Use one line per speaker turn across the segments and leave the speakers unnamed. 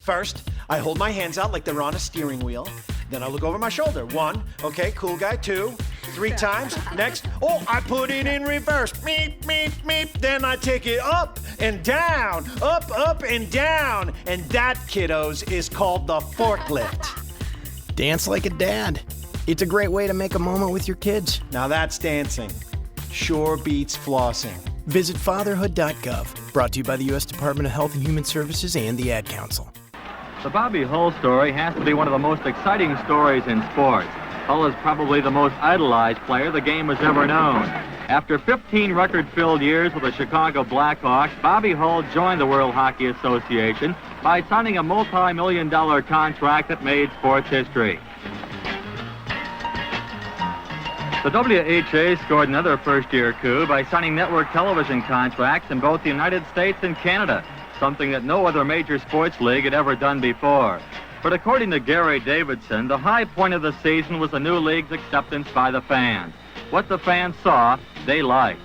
First, I hold my hands out like they're on a steering wheel. Then I look over my shoulder. 1, okay, cool guy. 2, 3 times. Next, oh, I put it in reverse. Meep, meep, meep. Then I take it up and down, up and down. And that, kiddos, is called the forklift.
Dance like a dad. It's a great way to make a moment with your kids.
Now that's dancing. Sure beats flossing.
Visit fatherhood.gov. Brought to you by the U.S. Department of Health and Human Services and the Ad Council.
The Bobby Hull story has to be one of the most exciting stories in sports. Hull is probably the most idolized player the game has ever known. After 15 record-filled years with the Chicago Blackhawks, Bobby Hull joined the World Hockey Association by signing a multi-million-dollar contract that made sports history. The WHA scored another first-year coup by signing network television contracts in both the United States and Canada, something that no other major sports league had ever done before. But according to Gary Davidson, the high point of the season was the new league's acceptance by the fans. What the fans saw, they liked.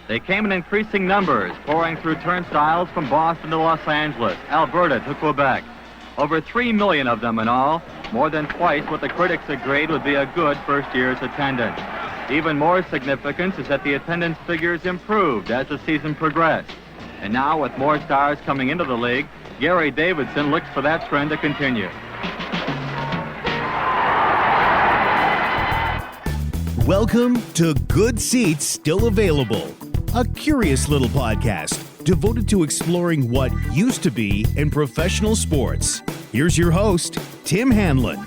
They came in increasing numbers, pouring through turnstiles from Boston to Los Angeles, Alberta to Quebec. Over 3 million of them in all, more than twice what the critics agreed would be a good first year's attendance. Even more significant is that the attendance figures improved as the season progressed. And now, with more stars coming into the league, Gary Davidson looks for that trend to continue.
Welcome to Good Seats Still Available, a curious little podcast devoted to exploring what used to be in professional sports. Here's your host, Tim Hanlon.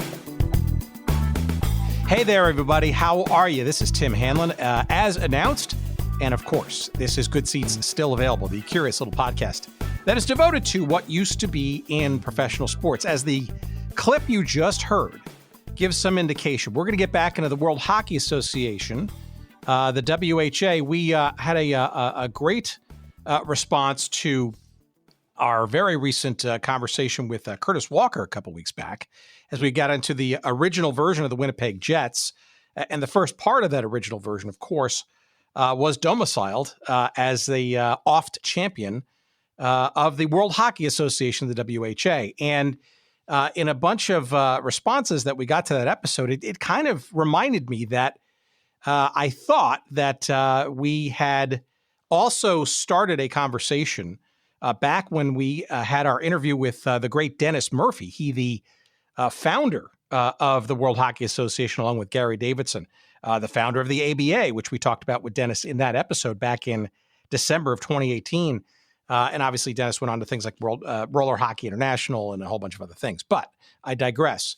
Hey there, everybody. How are you? This is Tim Hanlon. As announced, and of course, this is Good Seats Still Available, the curious little podcast that is devoted to what used to be in professional sports. As the clip you just heard gives some indication, we're going to get back into the World Hockey Association, the WHA. We had a great response to our very recent conversation with Curtis Walker a couple weeks back, as we got into the original version of the Winnipeg Jets. And the first part of that original version, of course, was domiciled as the oft champion of the World Hockey Association, the WHA. And in a bunch of responses that we got to that episode, it kind of reminded me that I thought that we had also started a conversation back when we had our interview with the great Dennis Murphy. He, the founder of the World Hockey Association, along with Gary Davidson, the founder of the ABA, which we talked about with Dennis in that episode back in December of 2018. And obviously, Dennis went on to things like Roller Hockey International and a whole bunch of other things. But I digress.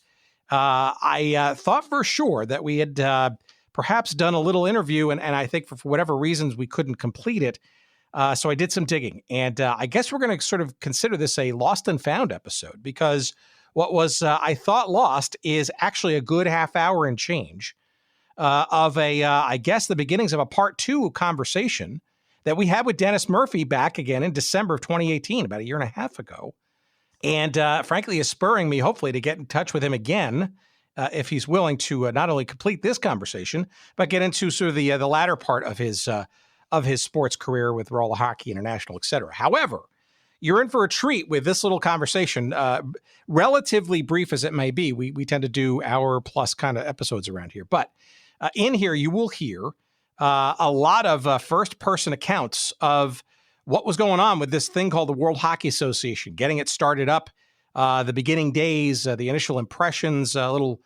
I thought for sure that we had perhaps done a little interview, and I think for whatever reasons we couldn't complete it. So I did some digging. And I guess we're going to sort of consider this a lost and found episode, because what was, I thought, lost is actually a good half hour and change of I guess, the beginnings of a part 2 conversation that we had with Dennis Murphy back again in December of 2018, about a year and a half ago. And frankly, is spurring me, hopefully, to get in touch with him again, if he's willing to not only complete this conversation, but get into sort of the latter part of his sports career with Roller Hockey International, et cetera. However, you're in for a treat with this little conversation, relatively brief as it may be. We tend to do hour-plus kind of episodes around here. But in here, you will hear a lot of first-person accounts of what was going on with this thing called the World Hockey Association, getting it started up, the beginning days, the initial impressions, a little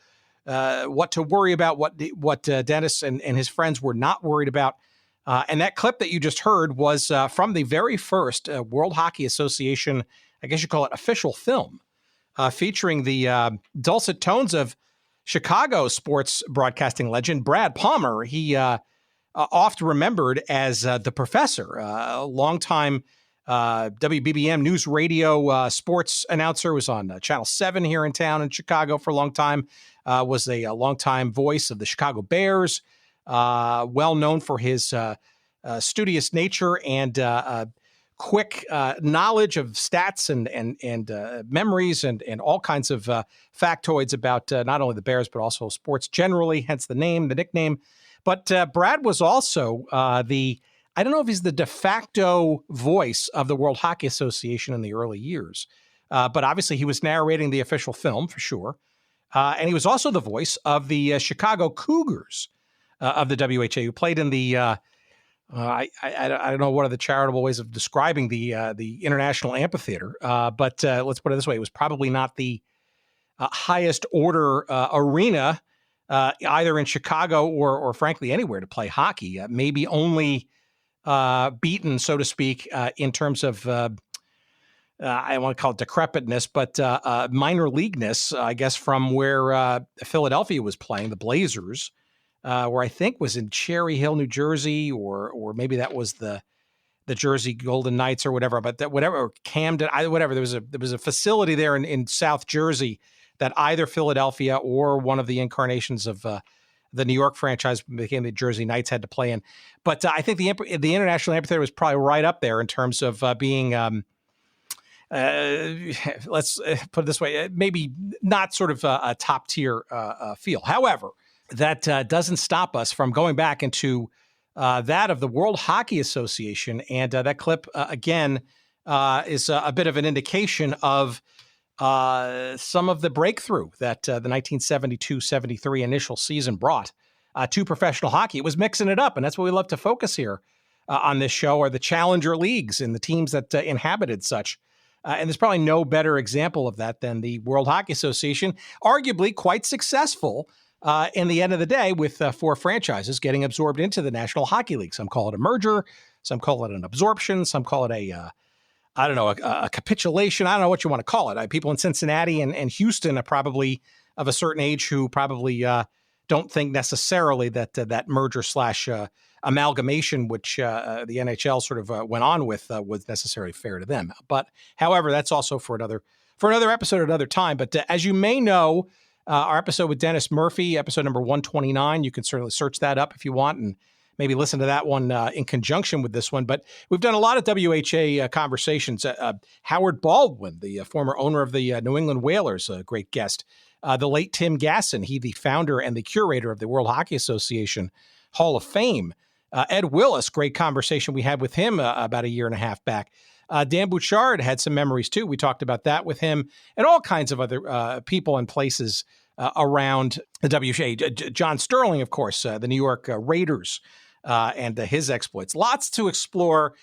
what to worry about, what Dennis and his friends were not worried about. And that clip that you just heard was from the very first World Hockey Association, I guess you call it official film, featuring the dulcet tones of Chicago sports broadcasting legend Brad Palmer. He oft remembered as the professor, a longtime WBBM News Radio sports announcer, was on Channel 7 here in town in Chicago for a long time, was a longtime voice of the Chicago Bears, well known for his studious nature and quick knowledge of stats and memories and all kinds of factoids about not only the Bears, but also sports generally, hence the nickname. But Brad was also I don't know if he's the de facto voice of the World Hockey Association in the early years. but obviously he was narrating the official film for sure. And he was also the voice of the Chicago Cougars of the WHA, who played in the, I don't know what are the charitable ways of describing the International Amphitheater, but let's put it this way. It was probably not the highest order arena, either in Chicago or frankly anywhere to play hockey. Maybe only beaten, so to speak, in terms of I don't want to call it decrepitness, but minor leagueness, I guess, from where Philadelphia was playing, the Blazers, where I think was in Cherry Hill, New Jersey, or maybe that was the Jersey Golden Knights or whatever. But whatever, Camden, whatever. There was a facility there in South Jersey that either Philadelphia or one of the incarnations of the New York franchise became the Jersey Knights had to play in. But I think the International Amphitheater was probably right up there in terms of being, let's put it this way, maybe not sort of a top tier feel. However, that doesn't stop us from going back into that of the World Hockey Association. And that clip, again, is a bit of an indication of some of the breakthrough that the 1972-73 initial season brought to professional hockey. It was mixing it up, and that's what we love to focus here on this show, are the challenger leagues and the teams that inhabited such. And there's probably no better example of that than the World Hockey Association, arguably quite successful in the end of the day with 4 franchises getting absorbed into the National Hockey League. Some call it a merger, some call it an absorption, some call it a capitulation. I don't know what you want to call it. People in Cincinnati and Houston are probably of a certain age who probably don't think necessarily that that merger / amalgamation, which the NHL sort of went on with, was necessarily fair to them. But however, that's also for another episode at another time. But as you may know, our episode with Dennis Murphy, episode number 129, you can certainly search that up if you want and maybe listen to that one in conjunction with this one. But we've done a lot of WHA conversations. Howard Baldwin, the former owner of the New England Whalers, a great guest. The late Tim Gasson, he the founder and the curator of the World Hockey Association Hall of Fame. Ed Willis, great conversation we had with him about a year and a half back. Dan Bouchard had some memories too. We talked about that with him and all kinds of other people and places around the WHA. John Sterling, of course, the New York Raiders and his exploits. Lots to explore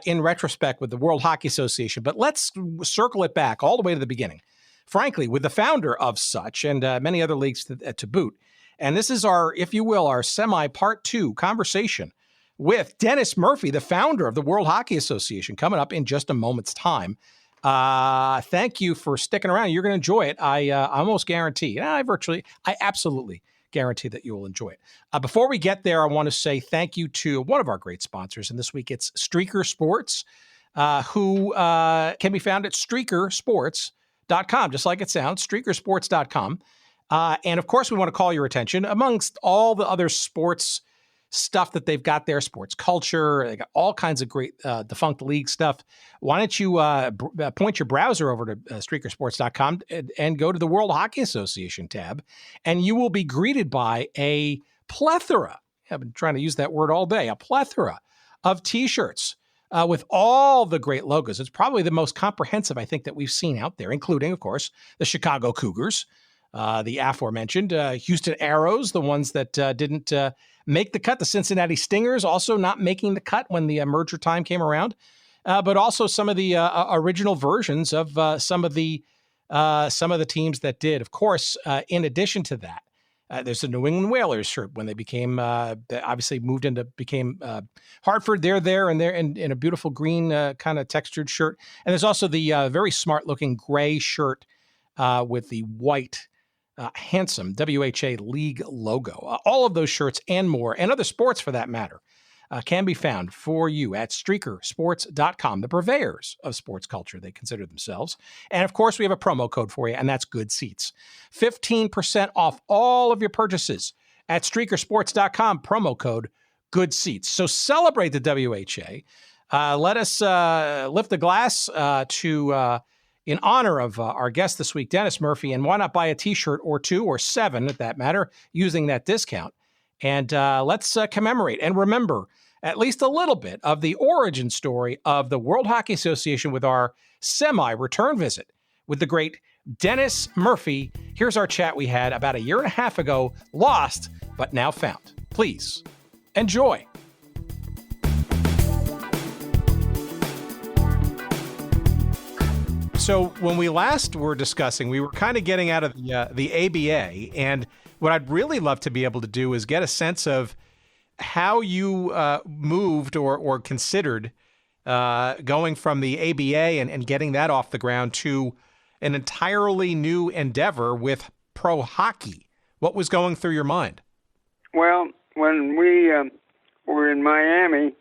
in retrospect with the World Hockey Association. But let's circle it back all the way to the beginning, frankly, with the founder of such and many other leagues to boot. And this is our, if you will, our semi-part 2 conversation with Dennis Murphy, the founder of the World Hockey Association, coming up in just a moment's time. Thank you for sticking around. You're going to enjoy it. I almost guarantee. I absolutely guarantee that you will enjoy it. Before we get there, I want to say thank you to one of our great sponsors. And this week it's Streaker Sports, who can be found at streakersports.com, just like it sounds, streakersports.com. And of course, we want to call your attention amongst all the other sports stuff that they've got there, sports culture. They got all kinds of great defunct league stuff. Why don't you point your browser over to streakersports.com and go to the World Hockey Association tab, and you will be greeted by a plethora. I've been trying to use that word all day. A plethora of T-shirts with all the great logos. It's probably the most comprehensive, I think, that we've seen out there, including, of course, the Chicago Cougars, the aforementioned Houston Aeros, the ones that didn't make the cut, the Cincinnati Stingers also not making the cut when the merger time came around, but also some of the original versions of some of the teams that did. Of course, in addition to that, there's the New England Whalers shirt when they became obviously became Hartford. They're there and they're in a beautiful green kind of textured shirt. And there's also the very smart looking gray shirt with the white handsome WHA League logo. All of those shirts and more, and other sports for that matter, can be found for you at streakersports.com, the purveyors of sports culture, they consider themselves. And of course, we have a promo code for you, and that's Good Seats. 15% off all of your purchases at streakersports.com, promo code Good Seats. So celebrate the WHA. Let us lift the glass to in honor of our guest this week, Dennis Murphy, and why not buy a T-shirt or 2 or 7, at that matter, using that discount. And let's commemorate and remember at least a little bit of the origin story of the World Hockey Association with our semi-return visit with the great Dennis Murphy. Here's our chat we had about a year and a half ago, lost, but now found. Please enjoy. So when we last were discussing, we were kind of getting out of the ABA, and what I'd really love to be able to do is get a sense of how you moved or considered going from the ABA and getting that off the ground to an entirely new endeavor with pro hockey. What was going through your mind?
Well, when we were in Miami,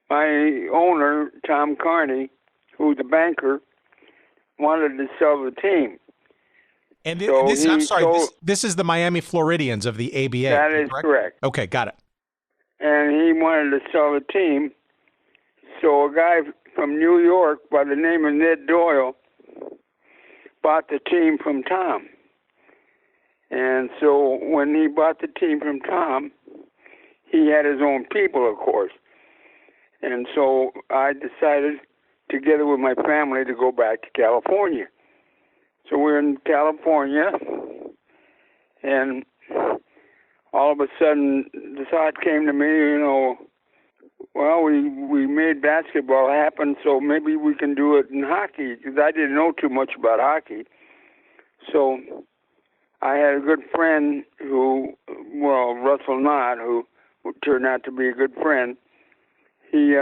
my owner, Tom Carney, who's a banker, wanted to sell the team.
And
So
this is the Miami Floridians of the ABA.
That is correct.
Okay, got it.
And he wanted to sell the team. So a guy from New York by the name of Ned Doyle bought the team from Tom. And so when he bought the team from Tom, he had his own people, of course. And so I decided, together with my family, to go back to California. So we're in California, and all of a sudden the thought came to me, well, we made basketball happen, so maybe we can do it in hockey, because I didn't know too much about hockey. So I had a good friend Russell Knott, who turned out to be a good friend. He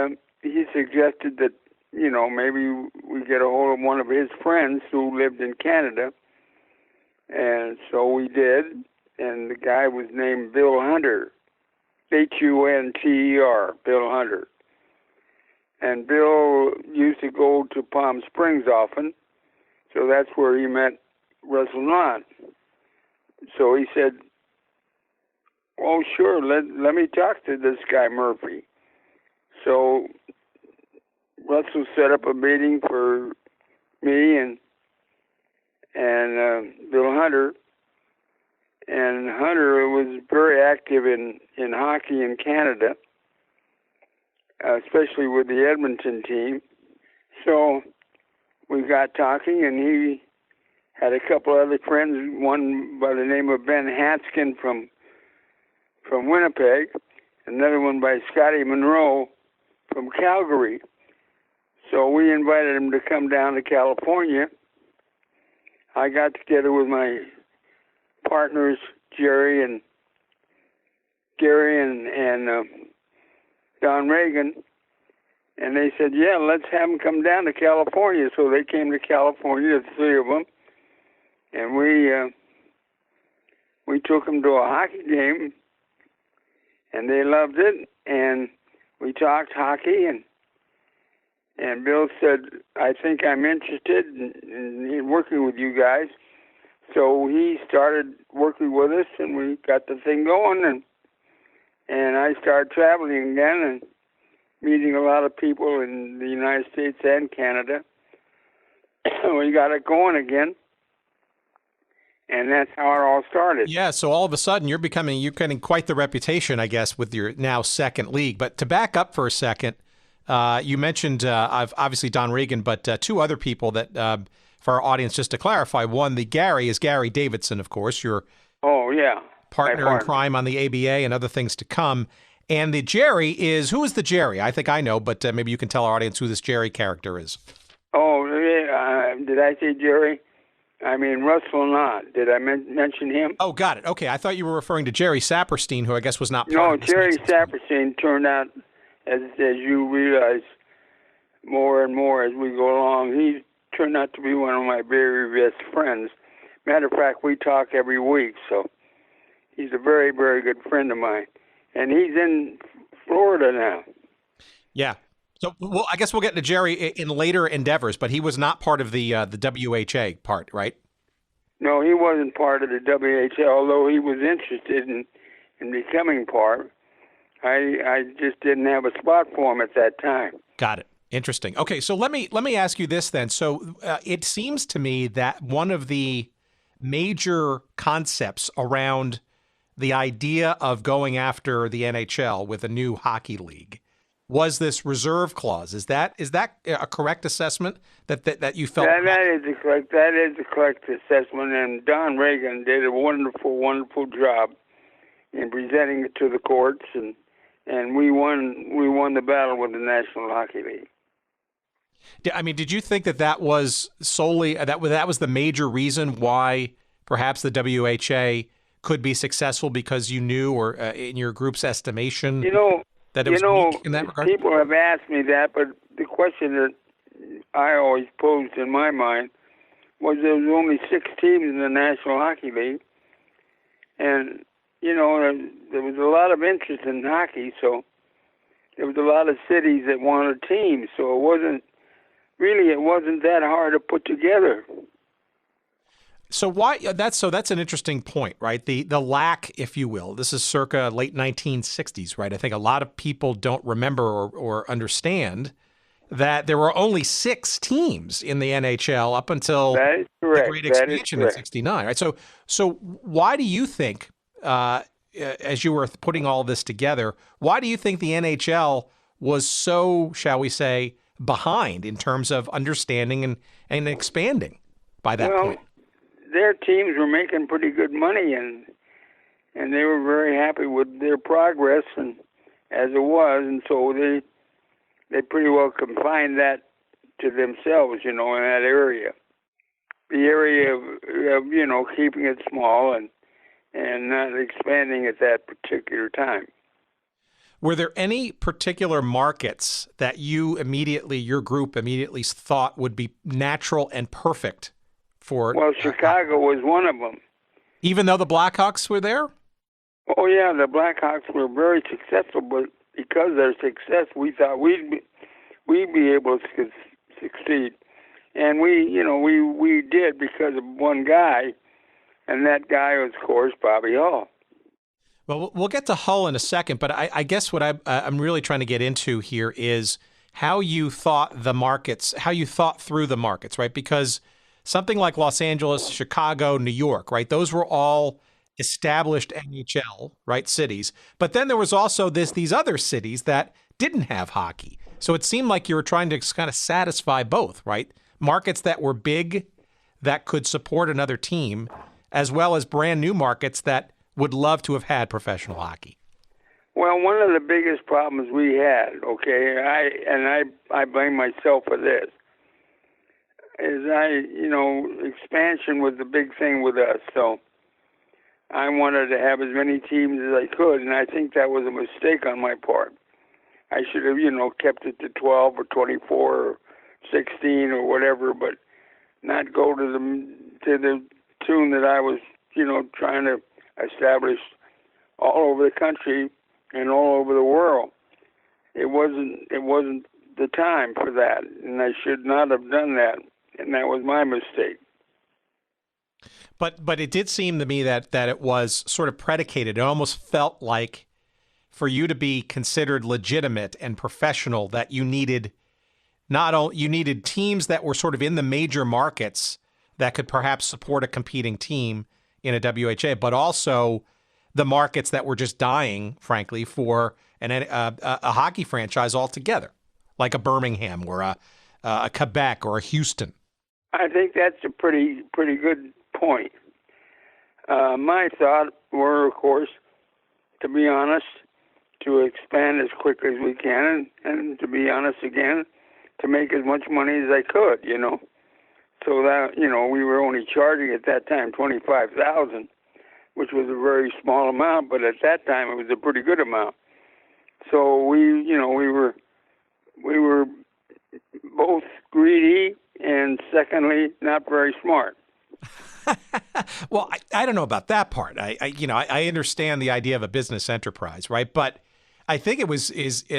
suggested that, maybe we get a hold of one of his friends who lived in Canada. And so we did. And the guy was named Bill Hunter, Hunter, Bill Hunter. And Bill used to go to Palm Springs often. So that's where he met Russell Knott. So he said, oh, sure, let me talk to this guy Murphy. So Russell set up a meeting for me and Bill Hunter. And Hunter was very active in hockey in Canada, especially with the Edmonton team. So we got talking, and he had a couple other friends, one by the name of Ben Hatskin from Winnipeg, another one by Scotty Monroe from Calgary. So we invited him to come down to California. I got together with my partners, Jerry and Gary and Don Reagan, and they said, yeah, let's have them come down to California. So they came to California, the three of them, and we took them to a hockey game, and they loved it, and we talked hockey, and Bill said, I think I'm interested in working with you guys. So he started working with us, and we got the thing going, and I started traveling again and meeting a lot of people in the United States and Canada. We got it going again, and that's how it all started.
Yeah, so all of a sudden you're getting quite the reputation, I guess, with your now second league. But to back up for a second, you mentioned obviously Don Reagan, but two other people that for our audience, just to clarify, one, the Gary is Gary Davidson, of course, your partner in crime on the ABA and other things to come. And the Jerry who is the Jerry? I think I know, but maybe you can tell our audience who this Jerry character is.
Oh, did I say Jerry? I mean Russell Knott. Did I mention him?
Oh, got it. Okay, I thought you were referring to Jerry Saperstein, who I guess was not part of this.
No, Jerry Saperstein turned out, as you realize more and more as we go along, he turned out to be one of my very best friends. Matter of fact, we talk every week, so he's a very, very good friend of mine. And he's in Florida now.
Yeah. So, well, I guess we'll get to Jerry in later endeavors, but he was not part of the WHA part, right?
No, he wasn't part of the WHA, although he was interested in becoming part. I just didn't have a spot for him at that time.
Got it. Interesting. Okay, so let me ask you this then. So it seems to me that one of the major concepts around the idea of going after the NHL with a new hockey league was this reserve clause. Is that a correct assessment that you felt?
That is the correct assessment, and Don Reagan did a wonderful job in presenting it to the courts, and we won the battle with the National Hockey League.
I mean, did you think that was solely that was the major reason why perhaps the WHA could be successful, because you knew, or in your group's estimation, that it was weak in that regard?
People have asked me that, but the question that I always posed in my mind was there was only 6 teams in the National Hockey League, and there was a lot of interest in hockey, so there was a lot of cities that wanted teams, so it wasn't that hard to put together.
So that's an interesting point, right? The lack, if you will. This is circa late 1960s, right? I think a lot of people don't remember or understand that there were only 6 teams in the NHL up until the Great Expansion in '69, right? So why do you think, as you were putting all this together, why do you think the NHL was so, shall we say, behind in terms of understanding and expanding by that point?
Their teams were making pretty good money, and they were very happy with their progress, and as it was, and so they pretty well confined that to themselves, in that area. The area of keeping it small and not expanding at that particular time.
Were there any particular markets that your group immediately thought would be natural and perfect for?
Well, Chicago was one of them.
Even though the Blackhawks were there?
Oh, yeah, the Blackhawks were very successful, but because of their success, we thought we'd be able to succeed. And we did, because of one guy, and that guy was, of course, Bobby Hull.
Well, we'll get to Hull in a second, but I guess what I'm really trying to get into here is how you thought through the markets, right? Because something like Los Angeles, Chicago, New York, right? Those were all established NHL, right, cities. But then there was also these other cities that didn't have hockey. So it seemed like you were trying to kind of satisfy both, right? Markets that were big, that could support another team, as well as brand new markets that would love to have had professional hockey.
Well, one of the biggest problems we had, I blame myself for this, is expansion was the big thing with us. So I wanted to have as many teams as I could, and I think that was a mistake on my part. I should have, kept it to 12 or 24 or 16 or whatever, but not go to the tune that I was, trying to establish all over the country and all over the world. It wasn't the time for that, and I should not have done that, and that was my mistake.
But it did seem to me that it was sort of predicated. It almost felt like for you to be considered legitimate and professional, that you needed teams that were sort of in the major markets that could perhaps support a competing team in a WHA, but also the markets that were just dying, frankly, for a hockey franchise altogether, like a Birmingham or a Quebec or a Houston.
I think that's a pretty good point. My thought were, of course, to be honest, to expand as quickly as we can, and to be honest again, to make as much money as I could, So that, we were only charging at that time $25,000, which was a very small amount, but at that time it was a pretty good amount. So we were both greedy and, secondly, not very smart.
Well, I don't know about that part. I understand the idea of a business enterprise, right? But I think it was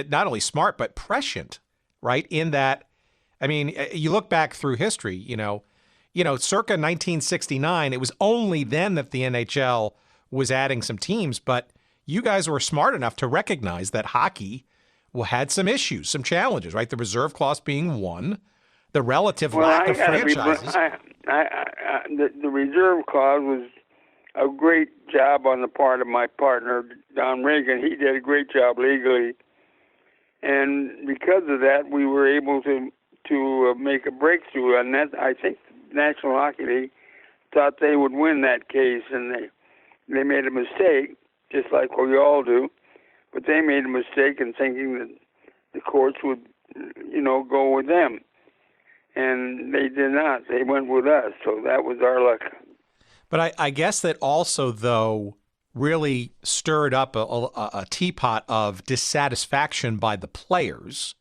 not only smart but prescient, right? In that, I mean, you look back through history, circa 1969, it was only then that the NHL was adding some teams, but you guys were smart enough to recognize that hockey had some issues, some challenges, right? The reserve clause being one, the relative lack of franchises.
The reserve clause was a great job on the part of my partner, Don Reagan. He did a great job legally. And because of that, we were able to make a breakthrough. And that, I think National Hockey League thought they would win that case, and they made a mistake, just like we all do. But they made a mistake in thinking that the courts would, go with them. And they did not. They went with us. So that was our luck.
But I guess that also, though, really stirred up a teapot of dissatisfaction by the players,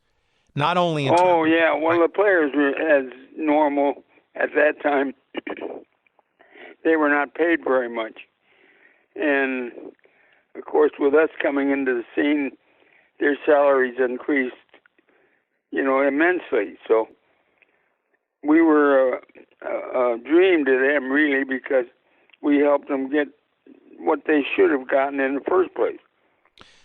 not only in
the players were as normal at that time. They were not paid very much. And, of course, with us coming into the scene, their salaries increased, immensely. So we were a dream to them, really, because we helped them get what they should have gotten in the first place.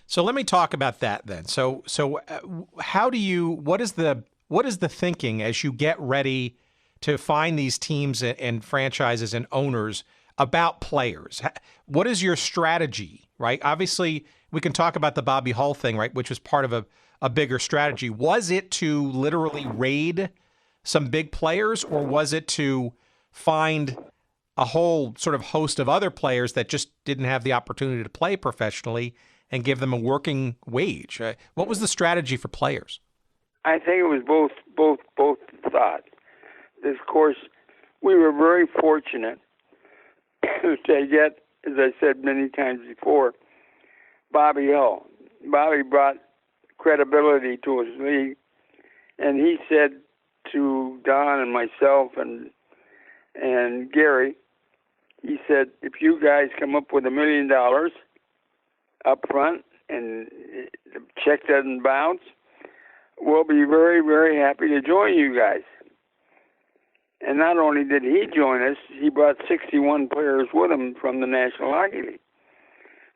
So let me talk about that then. So what is the thinking as you get ready to find these teams and franchises and owners about players? What is your strategy, right? Obviously, we can talk about the Bobby Hull thing, right, which was part of a bigger strategy. Was it to literally raid some big players, or was it to find a whole sort of host of other players that just didn't have the opportunity to play professionally and give them a working wage? What was the strategy for players?
I think it was both thoughts. Of course, we were very fortunate to get, as I said many times before, Bobby Hull. Bobby brought credibility to his league, and he said to Don and myself and Gary, he said, if you guys come up with $1 million up front and the check doesn't bounce, we'll be very, very happy to join you guys. And not only did he join us, he brought 61 players with him from the National Hockey League,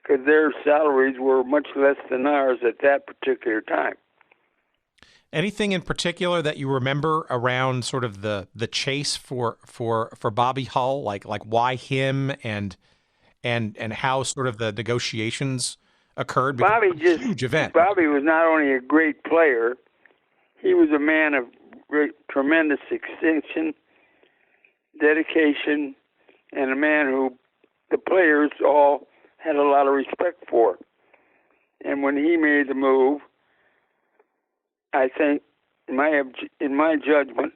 because their salaries were much less than ours at that particular time.
Anything in particular that you remember around sort of the chase for Bobby Hull, like why him and how sort of the negotiations occurred?
Bobby
it was a huge event.
Bobby was not only a great player, he was a man of tremendous extinction, dedication, and a man who the players all had a lot of respect for. And when he made the move, I think, in my judgment,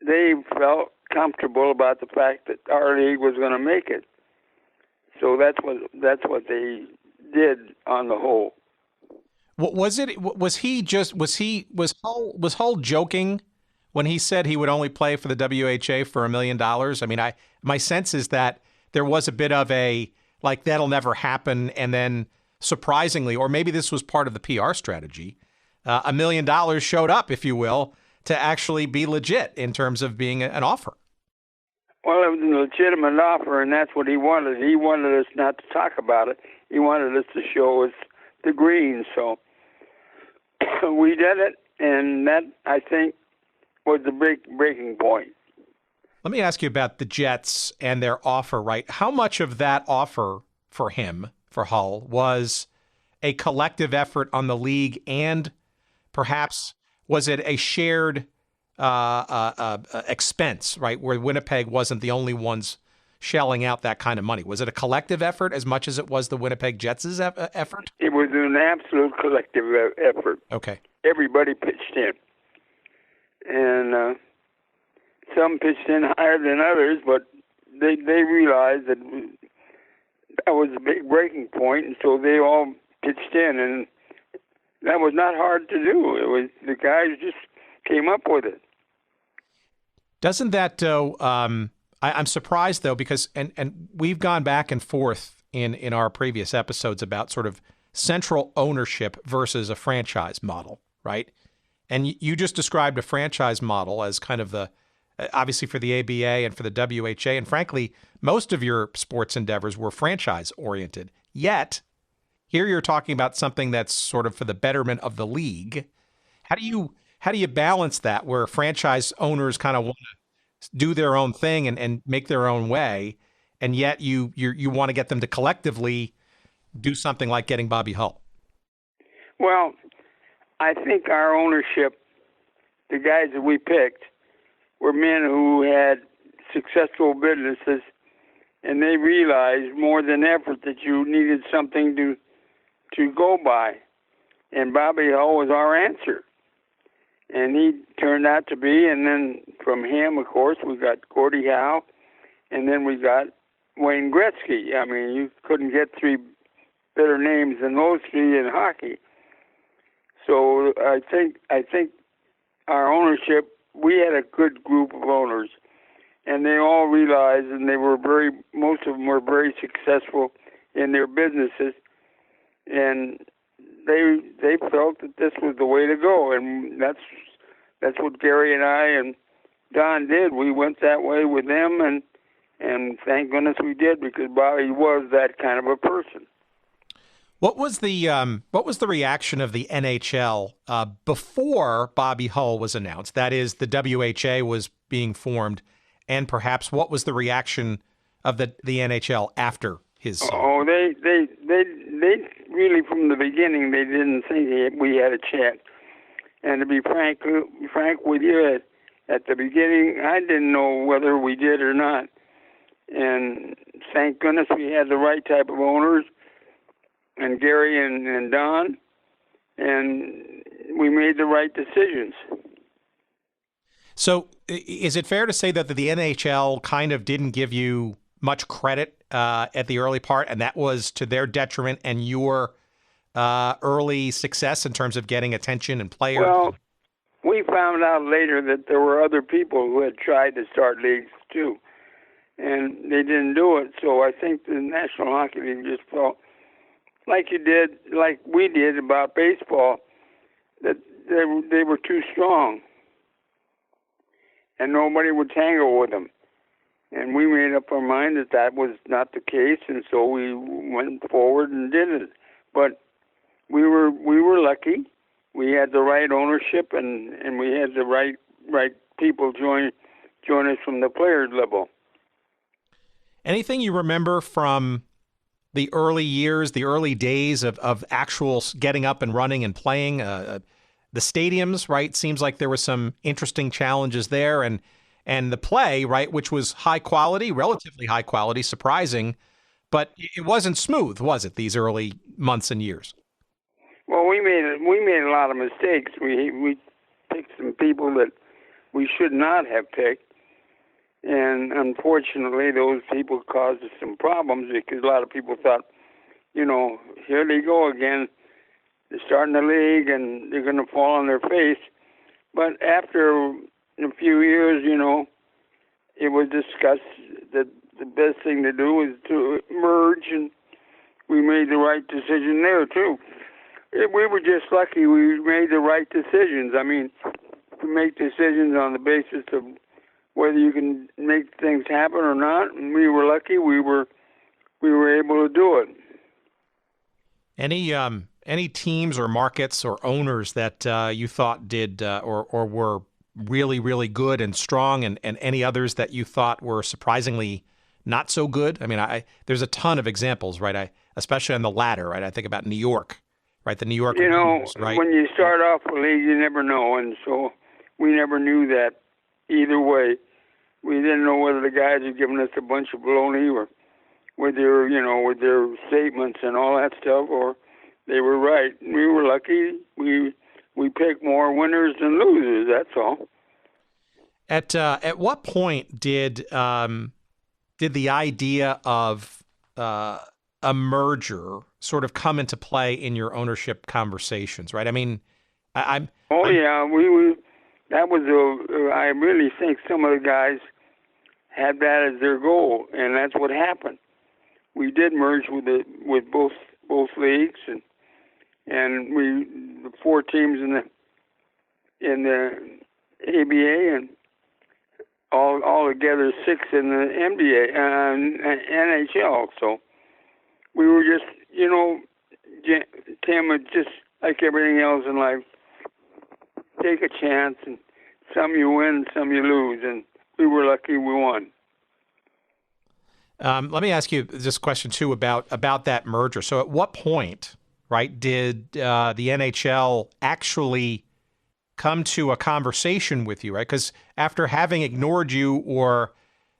they felt comfortable about the fact that our league was going to make it. So that's what they did on the whole.
What was it? Was Hull joking when he said he would only play for the WHA for $1 million? I mean, my sense is that there was a bit of a like that'll never happen, and then surprisingly, or maybe this was part of the PR strategy, $1 million showed up, if you will, to actually be legit in terms of being an offer.
Well, it was a legitimate offer, and that's what he wanted. He wanted us not to talk about it. He wanted us to show us the green. So we did it, and that, I think, was the big breaking point.
Let me ask you about the Jets and their offer, right? How much of that offer for him, for Hull, was a collective effort on the league, and perhaps was it a shared expense, right, where Winnipeg wasn't the only ones shelling out that kind of money? Was it a collective effort as much as it was the Winnipeg Jets' effort?
It was an absolute collective effort.
Okay.
Everybody pitched in. And some pitched in higher than others, but they realized that was a big breaking point, and so they all pitched in, and that was not hard to do. It was the guys just came up with it.
Doesn't that, though, I'm surprised, though, because, and we've gone back and forth in our previous episodes about sort of central ownership versus a franchise model, right? And you just described a franchise model as kind of the, obviously for the ABA and for the WHA, and frankly, most of your sports endeavors were franchise-oriented. Yet, here you're talking about something that's sort of for the betterment of the league. How do you balance that, where franchise owners kind of want to do their own thing and make their own way, and yet you want to get them to collectively do something like getting Bobby Hull?
Well, I think our ownership, the guys that we picked, were men who had successful businesses, and they realized more than ever that you needed something to go by. And Bobby Hull was our answer. And he turned out to be, and then from him, of course, we got Gordie Howe, and then we got Wayne Gretzky. I mean, you couldn't get three better names than those three in hockey. So I think our ownership, we had a good group of owners, and they all realized, and most of them were very successful in their businesses, and they felt that this was the way to go, and that's what Gary and I and Don did. We went that way with them, and thank goodness we did, because Bobby was that kind of a person.
What was the reaction of the NHL before Bobby Hull was announced? That is, the WHA was being formed, and perhaps what was the reaction of the NHL after his?
Oh, they really, from the beginning, they didn't think we had a chance. And to be frank with you, at the beginning, I didn't know whether we did or not. And thank goodness we had the right type of owners, and Gary and Don, and we made the right decisions.
So is it fair to say that the NHL kind of didn't give you much credit at the early part, and that was to their detriment and your early success in terms of getting attention and players?
Well, we found out later that there were other people who had tried to start leagues too, and they didn't do it. So I think the National Hockey League just felt like we did about baseball, that they were too strong, and nobody would tangle with them. And we made up our mind that was not the case, and so we went forward and did it. But we were lucky. We had the right ownership, and we had the right people join us from the players level.
Anything you remember from the early years, the early days of actual getting up and running and playing? The stadiums, right? Seems like there were some interesting challenges there, and the play, right, which was high quality, relatively high quality, surprising, but it wasn't smooth, was it? These early months and years.
Well, we made a lot of mistakes. We picked some people that we should not have picked. And unfortunately, those people caused us some problems, because a lot of people thought, here they go again. They're starting the league and they're going to fall on their face. But after a few years, it was discussed that the best thing to do was to merge, and we made the right decision there, too. We were just lucky we made the right decisions. I mean, we make decisions on the basis of whether you can make things happen or not, and we were lucky we were able to do it.
Any teams or markets or owners that you thought did or were really, really good and strong, and any others that you thought were surprisingly not so good? I mean, there's a ton of examples, right? Especially on the latter, right? I think about New York, right? The New York Rangers, right?
When you start off a league, you never know, and so we never knew that either way. We didn't know whether the guys were giving us a bunch of baloney, or with their statements and all that stuff, or they were right. We were lucky. We picked more winners than losers. That's all.
At what point did the idea of a merger sort of come into play in your ownership conversations? Right. I mean, I'm.
We that was I really think some of the guys had that as their goal, and that's what happened. We did merge with both leagues, and the four teams in the ABA, and all together 6 in the NBA NHL. So we were just, Tim, just like everything else in life, take a chance, and some you win, some you lose, and we were lucky we won.
Let me ask you this question too about that merger. So at what point, right, did the NHL actually come to a conversation with you, right? Because after having ignored you or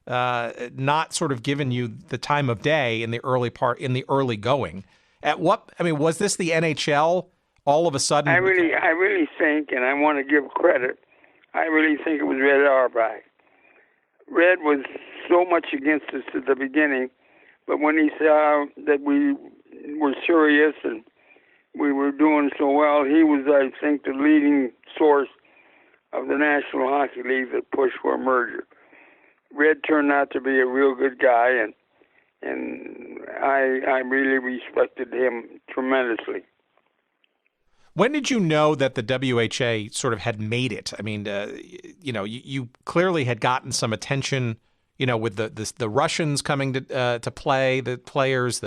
not sort of given you the time of day in the early going, was this the NHL all of a sudden?
I really think, and I want to give credit, I really think it was Red Auerbach. Red was so much against us at the beginning, but when he saw that we were serious and we were doing so well, he was, I think, the leading source of the National Hockey League that pushed for a merger. Red turned out to be a real good guy, and I really respected him tremendously.
When did you know that the WHA sort of had made it? I mean, you clearly had gotten some attention, with the Russians coming to play, the players.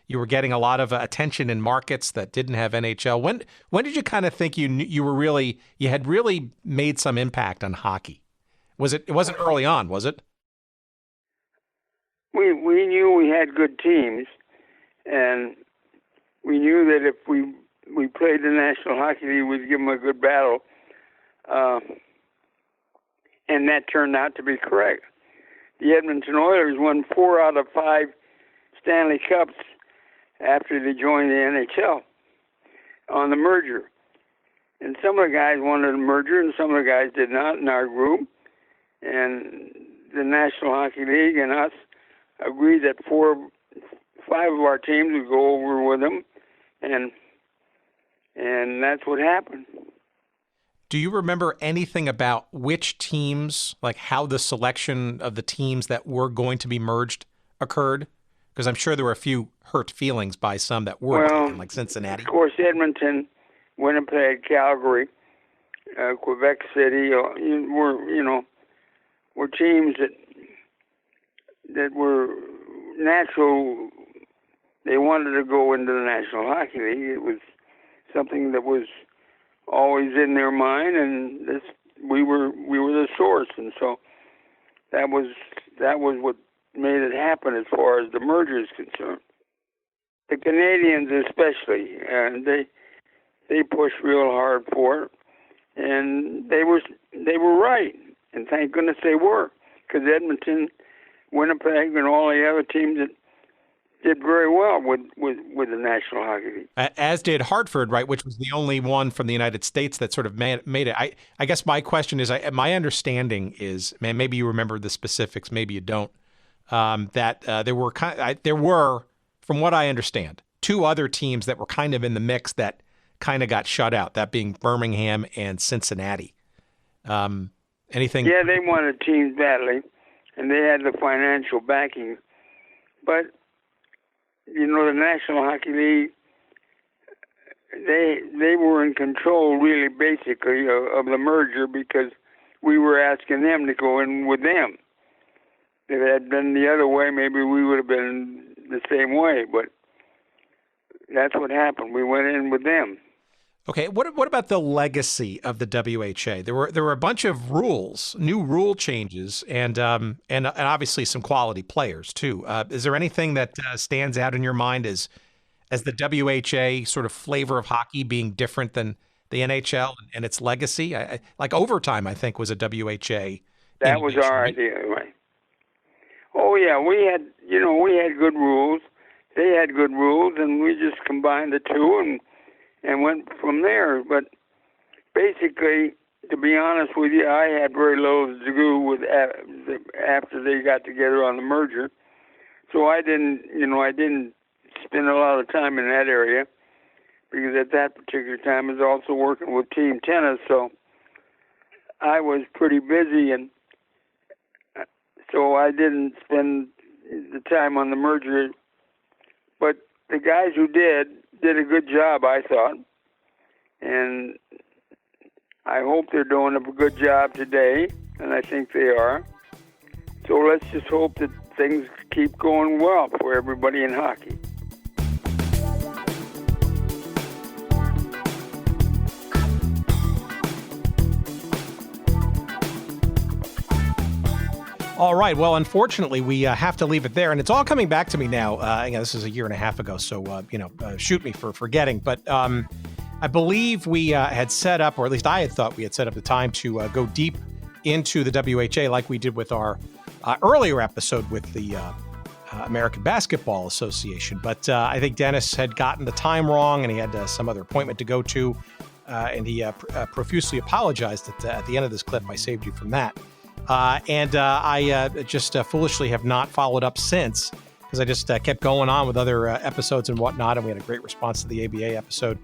You were getting a lot of attention in markets that didn't have NHL. When did you kind of think you had really made some impact on hockey? It wasn't early on, was it?
We knew we had good teams, and we knew that if we played the National Hockey League, we'd give them a good battle, and that turned out to be correct. The Edmonton Oilers won 4 out of 5 Stanley Cups after they joined the NHL on the merger. And some of the guys wanted a merger, and some of the guys did not in our group. And the National Hockey League and us agreed that 5 of our teams would go over with them, and that's what happened.
Do you remember anything about which teams, like how the selection of the teams that were going to be merged occurred? Because I'm sure there were a few hurt feelings by some that were taken, like Cincinnati.
Of course, Edmonton, Winnipeg, Calgary, Quebec City, were teams that were natural. They wanted to go into the National Hockey League. It was something that was always in their mind, and we were the source, and so that was what made it happen as far as the merger is concerned. The Canadians especially, and they pushed real hard for it, and they were right, and thank goodness they were, because Edmonton, Winnipeg, and all the other teams that did very well with the National Hockey League.
As did Hartford, right, which was the only one from the United States that sort of made it. I guess my question is, my understanding is, man, maybe you remember the specifics, maybe you don't, that there were, from what I understand, 2 other teams that were kind of in the mix that kind of got shut out, that being Birmingham and Cincinnati. Anything?
Yeah, they wanted teams badly, and they had the financial backing. But, the National Hockey League, they were in control, really, basically, of the merger because we were asking them to go in with them. If it had been the other way, maybe we would have been the same way, but that's what happened. We went in with them.
Okay, what about the legacy of the WHA? There were a bunch of rules, new rule changes, and obviously some quality players too. Is there anything that stands out in your mind as the WHA sort of flavor of hockey being different than the NHL and its legacy? Like overtime, I think, was a WHA.
That was our idea, right? Oh yeah, we had good rules. They had good rules, and we just combined the two and went from there. But basically, to be honest with you, I had very little to do with after they got together on the merger. So I didn't spend a lot of time in that area because at that particular time I was also working with team tennis. So I was pretty busy, and so I didn't spend the time on the merger. But the guys who did a good job, I thought, and I hope they're doing a good job today, and I think they are. So let's just hope that things keep going well for everybody in hockey.
All right. Well, unfortunately, we have to leave it there, and it's all coming back to me now. This is a year and a half ago, so shoot me for forgetting. But I believe we had set up, or at least I had thought we had set up the time to go deep into the WHA, like we did with our earlier episode with the American Basketball Association. But I think Dennis had gotten the time wrong, and he had some other appointment to go to, and he profusely apologized at the end of this clip. I saved you from that. I just foolishly have not followed up since, because I just kept going on with other episodes and whatnot, and we had a great response to the ABA episode.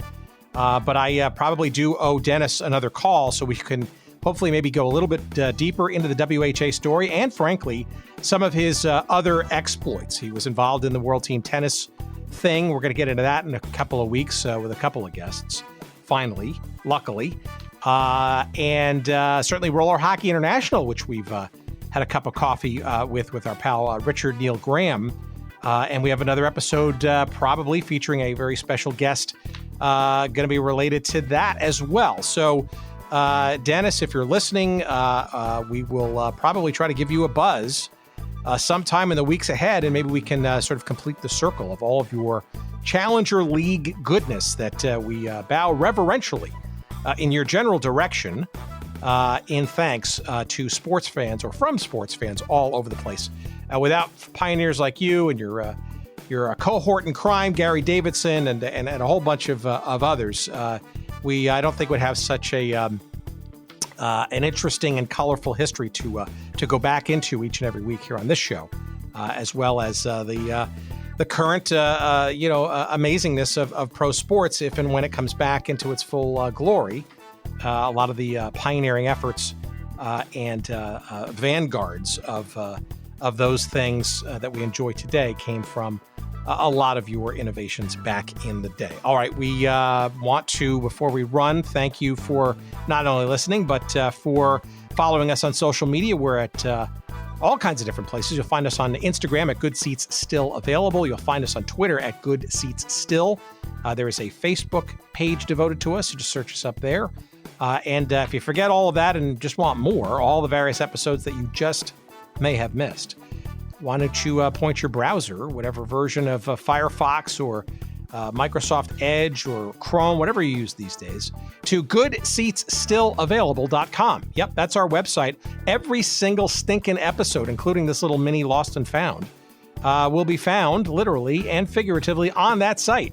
But I probably do owe Dennis another call so we can hopefully maybe go a little bit deeper into the WHA story and, frankly, some of his other exploits. He was involved in the World Team Tennis thing. We're going to get into that in a couple of weeks with a couple of guests, finally, luckily. And certainly Roller Hockey International, which we've had a cup of coffee with our pal Richard Neil Graham. And we have another episode probably featuring a very special guest going to be related to that as well. So, Dennis, if you're listening, we will probably try to give you a buzz sometime in the weeks ahead, and maybe we can sort of complete the circle of all of your Challenger League goodness that we bow reverentially in your general direction, in thanks to sports fans, or from sports fans all over the place. Without pioneers like you and your cohort in crime, Gary Davidson, and a whole bunch of others, I don't think would have such an interesting and colorful history to go back into each and every week here on this show, as well as the current amazingness of pro sports, if and when it comes back into its full glory. A lot of the pioneering efforts and vanguards of those things that we enjoy today came from a lot of your innovations back in the day. All right, we want to, before we run, thank you for not only listening, but for following us on social media. We're at all kinds of different places. You'll find us on Instagram at Good Seats Still Available. You'll find us on Twitter at Good Seats Still. There is a Facebook page devoted to us, so just search us up there. And if you forget all of that and just want more, all the various episodes that you just may have missed, why don't you point your browser, whatever version of Firefox or Microsoft Edge or Chrome, whatever you use these days, to goodseatsstillavailable.com. Yep, that's our website. Every single stinking episode, including this little mini Lost and Found, will be found literally and figuratively on that site.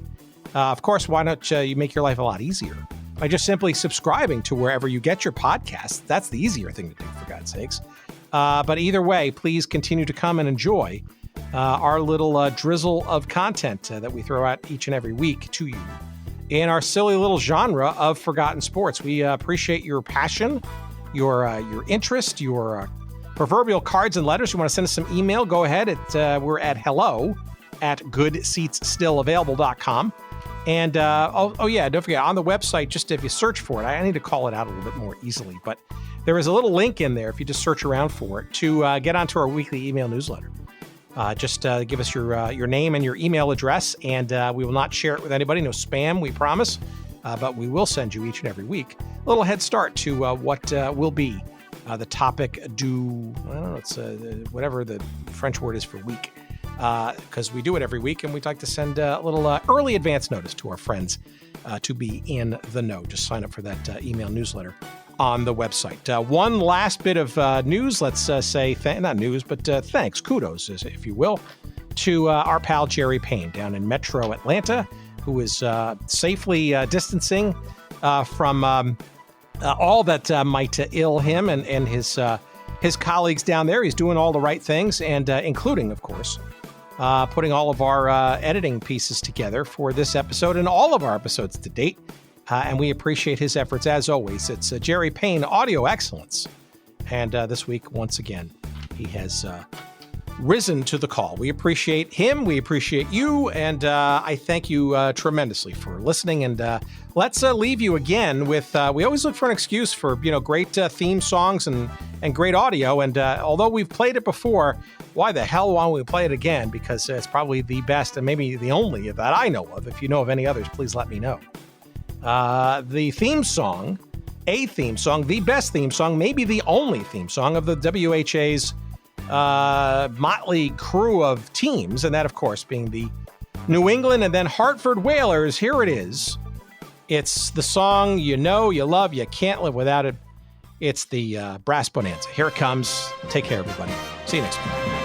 Of course, why don't you make your life a lot easier by just simply subscribing to wherever you get your podcasts? That's the easier thing to do, for God's sakes. But either way, please continue to come and enjoy our little drizzle of content that we throw out each and every week to you in our silly little genre of forgotten sports. We appreciate your passion, your interest, your proverbial cards and letters. You want to send us some email, go ahead. We're at hello@goodseatsstillavailable.com. And, don't forget, on the website, just if you search for it, I need to call it out a little bit more easily, but there is a little link in there, if you just search around for it, to get onto our weekly email newsletter. Just give us your name and your email address, and we will not share it with anybody. No spam, we promise. But we will send you each and every week a little head start to what will be the topic du, I don't know, it's whatever the French word is for week. Because we do it every week, and we'd like to send a little early advance notice to our friends to be in the know. Just sign up for that email newsletter on the website. One last bit of news, let's say, not news, but thanks, kudos, if you will, to our pal Jerry Payne down in Metro Atlanta, who is safely distancing from all that might ill him and his colleagues down there. He's doing all the right things, and including, of course, putting all of our editing pieces together for this episode and all of our episodes to date. And we appreciate his efforts, as always. It's Jerry Payne, Audio Excellence. And this week, once again, he has risen to the call. We appreciate him. We appreciate you. And I thank you tremendously for listening. And let's leave you again with, we always look for an excuse for, great theme songs and great audio. And although we've played it before, why the hell won't we play it again? Because it's probably the best and maybe the only that I know of. If you know of any others, please let me know. The theme song, the best theme song, maybe the only theme song of the WHA's motley crew of teams, and that, of course, being the New England and then Hartford Whalers. Here it is. It's the song you know, you love, you can't live without it. It's the Brass Bonanza. Here it comes. Take care, everybody. See you next week.